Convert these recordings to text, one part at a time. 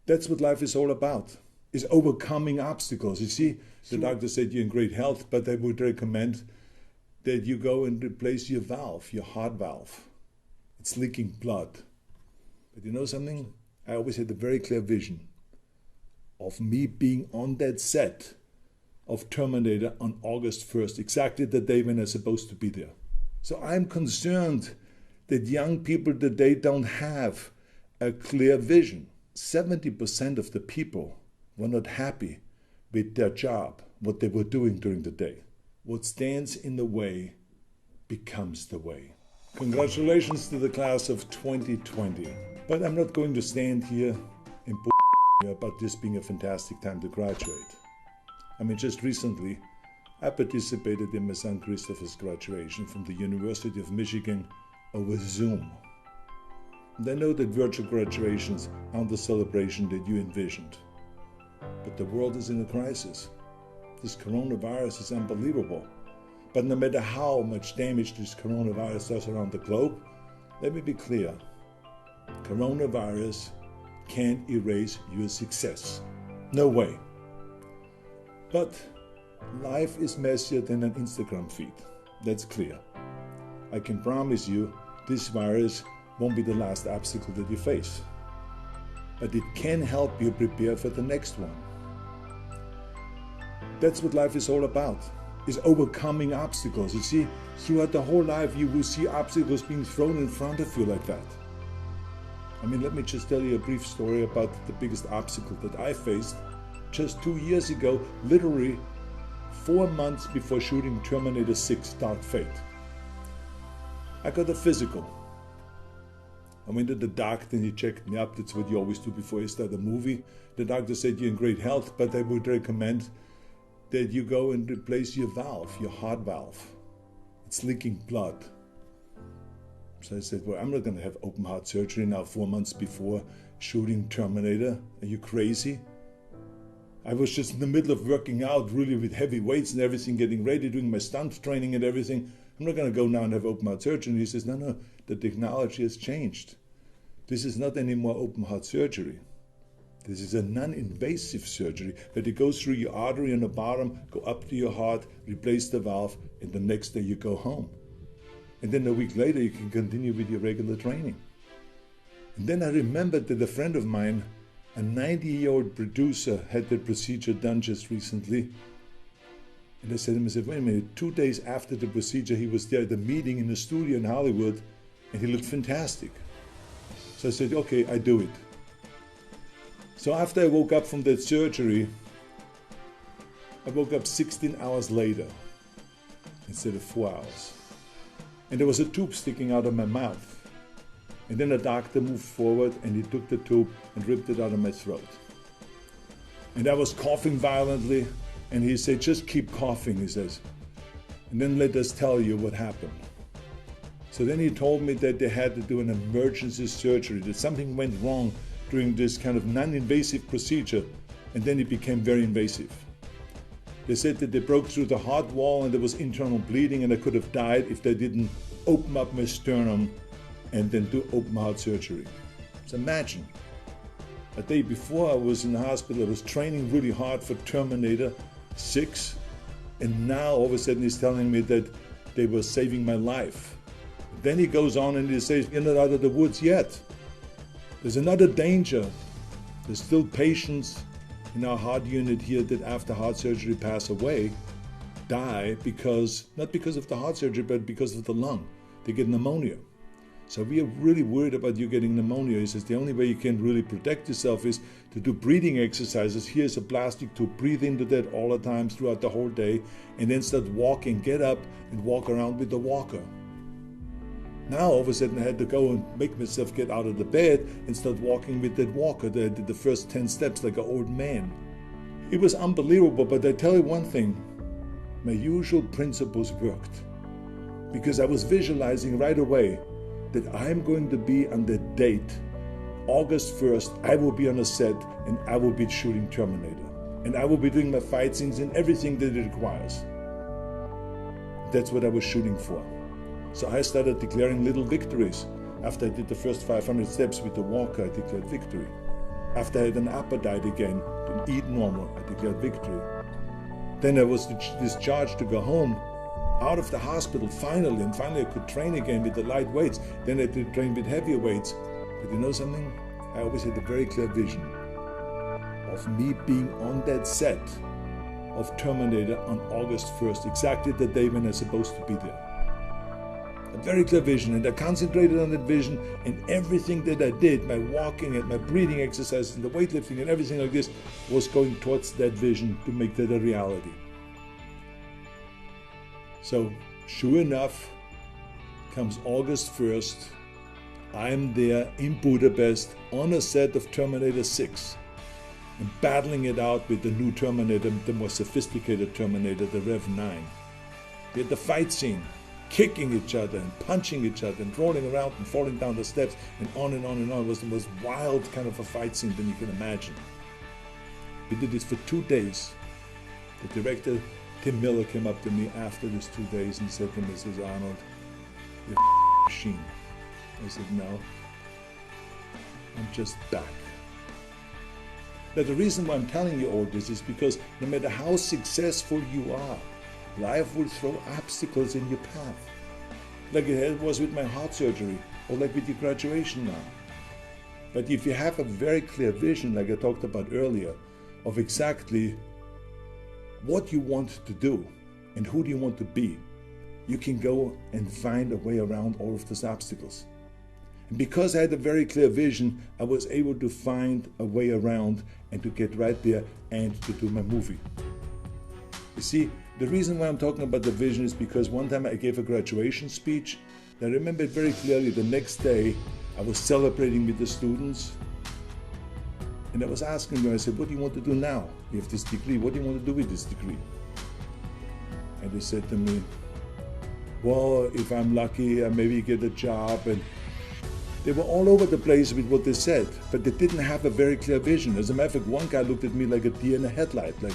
That's what life is all about, is overcoming obstacles. You see, the doctor said you're in great health, but I would recommend that you go and replace your valve, your heart valve. It's leaking blood. But you know something? I always had a very clear vision of me being on that set of Terminator on August 1st, exactly the day when I'm supposed to be there. So I'm concerned that young people today don't have a clear vision. 70% of the people were not happy with their job, what they were doing during the day. What stands in the way becomes the way. Congratulations to the class of 2020. But I'm not going to stand here and about this being a fantastic time to graduate. I mean, just recently, I participated in my son Christopher's graduation from the University of Michigan over Zoom. And I know that virtual graduations aren't the celebration that you envisioned. But the world is in a crisis. This coronavirus is unbelievable. But no matter how much damage this coronavirus does around the globe, let me be clear. Coronavirus can't erase your success. No way. But life is messier than an Instagram feed. That's clear. I can promise you this virus won't be the last obstacle that you face. But it can help you prepare for the next one. That's what life is all about, is overcoming obstacles. You see, throughout the whole life you will see obstacles being thrown in front of you like that. I mean, let me just tell you a brief story about the biggest obstacle that I faced just 2 years ago, literally 4 months before shooting Terminator 6 Dark Fate. I got a physical. I went to the doctor and he checked me up. That's what you always do before you start a movie. The doctor said you're in great health, but I would recommend that you go and replace your valve, your heart valve. It's leaking blood. So I said, well, I'm not going to have open heart surgery now 4 months before shooting Terminator. Are you crazy? I was just in the middle of working out really with heavy weights and everything, getting ready, doing my stunt training and everything. I'm not going to go now and have open heart surgery. And he says, no, the technology has changed. This is not anymore open heart surgery. This is a non-invasive surgery, but it goes through your artery on the bottom, go up to your heart, replace the valve, and the next day you go home. And then a week later you can continue with your regular training. And then I remembered that a friend of mine, a 90-year-old producer, had the procedure done just recently. And I said to him, wait a minute, 2 days after the procedure he was there at a meeting in the studio in Hollywood and he looked fantastic. So I said, okay, I do it. So after I woke up from that surgery, I woke up 16 hours later instead of 4 hours. And there was a tube sticking out of my mouth. And then a doctor moved forward and he took the tube and ripped it out of my throat. And I was coughing violently and he said, just keep coughing, he says. And then let us tell you what happened. So then he told me that they had to do an emergency surgery, that something went wrong during this kind of non-invasive procedure, and then it became very invasive. They said that they broke through the heart wall and there was internal bleeding and I could have died if they didn't open up my sternum and then do open heart surgery. So imagine, a day before I was in the hospital, I was training really hard for Terminator 6, and now all of a sudden he's telling me that they were saving my life. Then he goes on and he says, you're not out of the woods yet. There's another danger. There's still patients in our heart unit here that after heart surgery pass away, die because, not because of the heart surgery, but because of the lung. They get pneumonia. So we are really worried about you getting pneumonia. He says the only way you can really protect yourself is to do breathing exercises. Here's a plastic tube, breathe into that all the time throughout the whole day, and then start walking, get up and walk around with the walker. Now all of a sudden I had to go and make myself get out of the bed and start walking with that walker. I did the first 10 steps like an old man. It was unbelievable, but I tell you one thing, my usual principles worked. Because I was visualizing right away that I'm going to be on the date, August 1st, I will be on a set and I will be shooting Terminator. And I will be doing my fight scenes and everything that it requires. That's what I was shooting for. So I started declaring little victories. After I did the first 500 steps with the walker, I declared victory. After I had an appetite again, to eat normal, I declared victory. Then I was discharged to go home, out of the hospital finally, and finally I could train again with the light weights. Then I had to train with heavier weights. But you know something? I always had a very clear vision of me being on that set of Terminator on August 1st, exactly the day when I was supposed to be there. A very clear vision, and I concentrated on that vision, and everything that I did, my walking and my breathing exercises and the weightlifting and everything like this, was going towards that vision to make that a reality. So, sure enough, comes August 1st, I'm there in Budapest on a set of Terminator 6 and battling it out with the new Terminator, the more sophisticated Terminator, the Rev 9. We had the fight scene, kicking each other and punching each other and rolling around and falling down the steps and on and on and on. It was the most wild kind of a fight scene than you can imagine. We did this for 2 days. The director, Tim Miller, came up to me after these 2 days and said to me, says, Arnold, you're a machine. I said, no, I'm just back. Now the reason why I'm telling you all this is because no matter how successful you are, life will throw obstacles in your path. Like it was with my heart surgery, or like with your graduation now. But if you have a very clear vision, like I talked about earlier, of exactly what you want to do and who do you want to be, you can go and find a way around all of those obstacles. And because I had a very clear vision, I was able to find a way around and to get right there and to do my movie. You see, the reason why I'm talking about the vision is because one time I gave a graduation speech. I remember it very clearly. The next day, I was celebrating with the students. And I was asking them, I said, what do you want to do now? You have this degree. What do you want to do with this degree? And they said to me, well, if I'm lucky, I maybe get a job. And they were all over the place with what they said, but they didn't have a very clear vision. As a matter of fact, one guy looked at me like a deer in a headlight, like,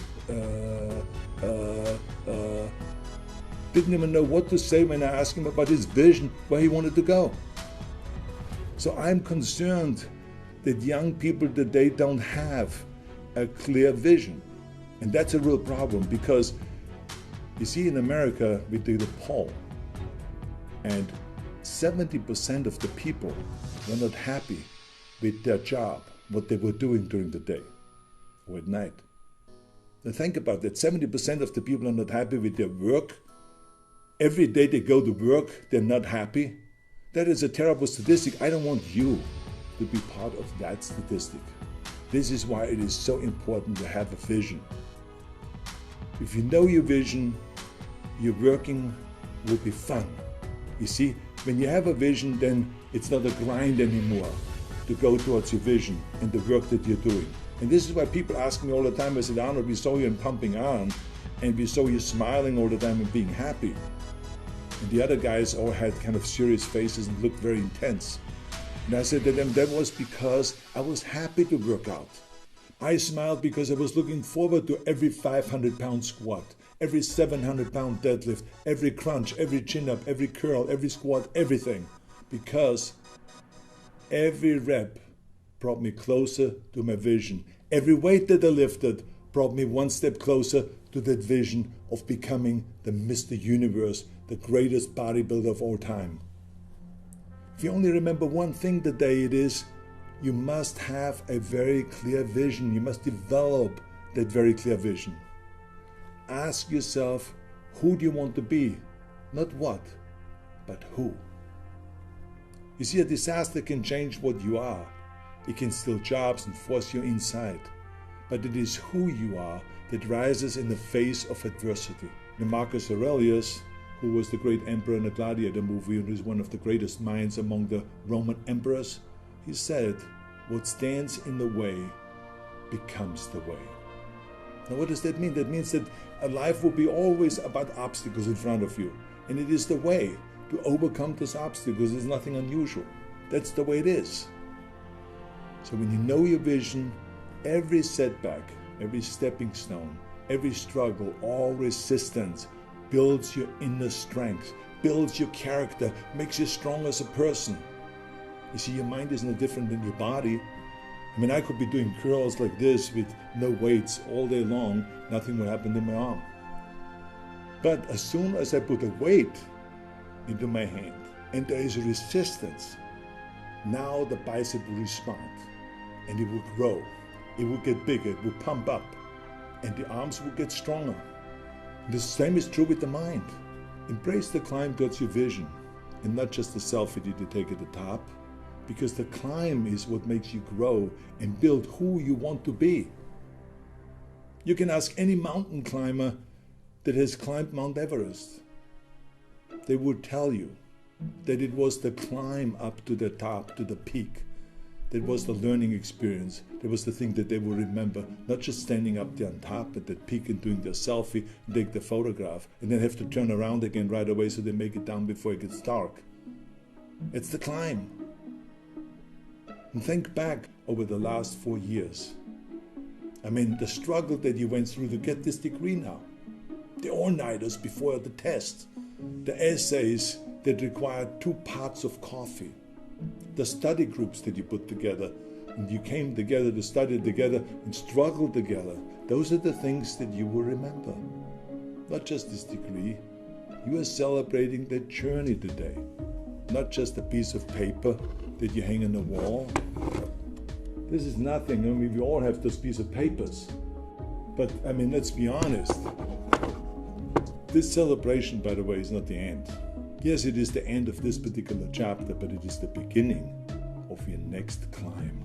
didn't even know what to say when I asked him about his vision, where he wanted to go. So I'm concerned that young people today don't have a clear vision. And that's a real problem because you see in America, we did a poll, and 70% of the people were not happy with their job, what they were doing during the day or at night. Now think about that, 70% of the people are not happy with their work. Every day they go to work, they're not happy. That is a terrible statistic. I don't want you to be part of that statistic. This is why it is so important to have a vision. If you know your vision, your working will be fun. You see, when you have a vision, then it's not a grind anymore to go towards your vision and the work that you're doing. And this is why people ask me all the time, I said, Arnold, we saw you in Pumping Iron, and we saw you smiling all the time and being happy. And the other guys all had kind of serious faces and looked very intense. And I said to them, that was because I was happy to work out. I smiled because I was looking forward to every 500-pound squat, every 700-pound deadlift, every crunch, every chin-up, every curl, every squat, everything. Because every rep brought me closer to my vision. Every weight that I lifted brought me one step closer to that vision of becoming the Mr. Universe, the greatest bodybuilder of all time. If you only remember one thing today, it is you must have a very clear vision. You must develop that very clear vision. Ask yourself, who do you want to be? Not what, but who. You see, a disaster can change what you are. It can steal jobs and force you inside. But it is who you are that rises in the face of adversity. And Marcus Aurelius, who was the great emperor in the Gladiator movie and is one of the greatest minds among the Roman emperors, he said, what stands in the way becomes the way. Now what does that mean? That means that a life will be always about obstacles in front of you. And it is the way to overcome those obstacles. There's nothing unusual. That's the way it is. So when you know your vision, every setback, every stepping stone, every struggle, all resistance builds your inner strength, builds your character, makes you strong as a person. You see, your mind is no different than your body. I mean, I could be doing curls like this with no weights all day long, nothing would happen to my arm. But as soon as I put a weight into my hand and there is a resistance, now the bicep will respond and it will grow, it will get bigger, it will pump up, and the arms will get stronger. The same is true with the mind. Embrace the climb towards your vision and not just the selfie that you take at the top, because the climb is what makes you grow and build who you want to be. You can ask any mountain climber that has climbed Mount Everest. They would tell you that it was the climb up to the top, to the peak, that was the learning experience. That was the thing that they will remember, not just standing up there on top at that peak and doing their selfie, and take the photograph, and then have to turn around again right away so they make it down before it gets dark. It's the climb. And think back over the last 4 years. I mean, the struggle that you went through to get this degree now. The all-nighters before the test. The essays that required 2 pots of coffee. The study groups that you put together. And you came together to study together and struggle together. Those are the things that you will remember. Not just this degree. You are celebrating the journey today. Not just a piece of paper that you hang on the wall. This is nothing. I mean, we all have those pieces of papers. But, I mean, let's be honest. This celebration, by the way, is not the end. Yes, it is the end of this particular chapter, but it is the beginning of your next climb.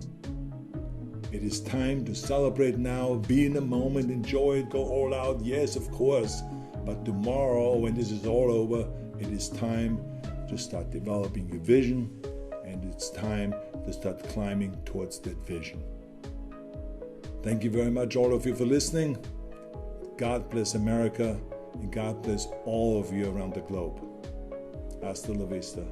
It is time to celebrate now, be in the moment, enjoy it, go all out. Yes, of course. But tomorrow, when this is all over, it is time to start developing your vision, and it's time to start climbing towards that vision. Thank you very much, all of you, for listening. God bless America, and God bless all of you around the globe. Hasta la vista.